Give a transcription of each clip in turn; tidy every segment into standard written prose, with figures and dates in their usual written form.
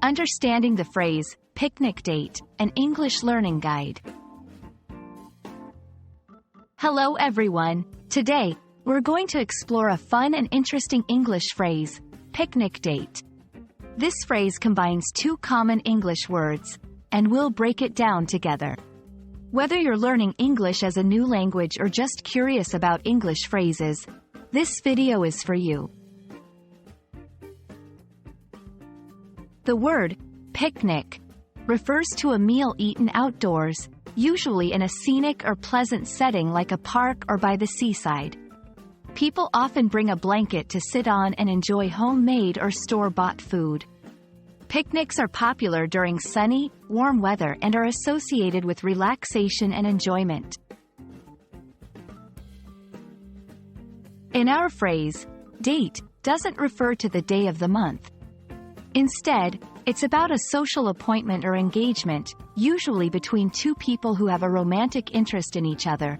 Understanding the phrase, picnic date, an English learning guide. Hello everyone. Today, we're going to explore a fun and interesting English phrase, picnic date. This phrase combines two common English words, and we'll break it down together. Whether you're learning English as a new language or just curious about English phrases, this video is for you. The word, picnic, refers to a meal eaten outdoors, usually in a scenic or pleasant setting like a park or by the seaside. People often bring a blanket to sit on and enjoy homemade or store-bought food. Picnics are popular during sunny, warm weather and are associated with relaxation and enjoyment. In our phrase, date doesn't refer to the day of the month. Instead, it's about a social appointment or engagement, usually between two people who have a romantic interest in each other.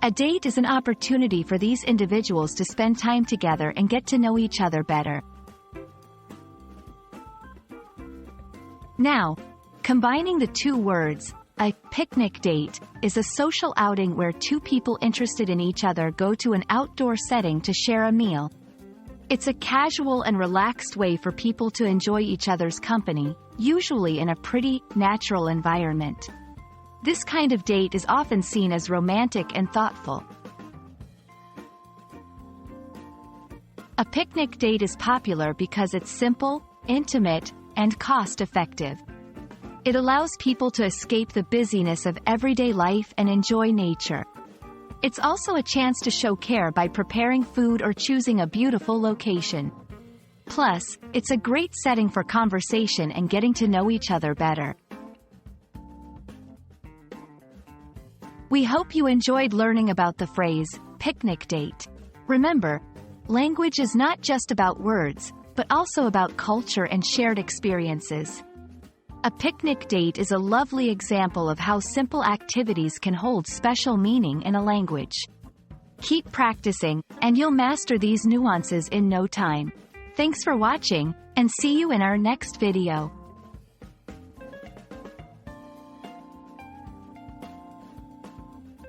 A date is an opportunity for these individuals to spend time together and get to know each other better. Now, combining the two words, a picnic date is a social outing where two people interested in each other go to an outdoor setting to share a meal. It's a casual and relaxed way for people to enjoy each other's company, usually in a pretty, natural environment. This kind of date is often seen as romantic and thoughtful. A picnic date is popular because it's simple, intimate, and cost-effective. It allows people to escape the busyness of everyday life and enjoy nature. It's also a chance to show care by preparing food or choosing a beautiful location. Plus, it's a great setting for conversation and getting to know each other better. We hope you enjoyed learning about the phrase, picnic date. Remember, language is not just about words, but also about culture and shared experiences. A picnic date is a lovely example of how simple activities can hold special meaning in a language. Keep practicing, and you'll master these nuances in no time. Thanks for watching, and see you in our next video.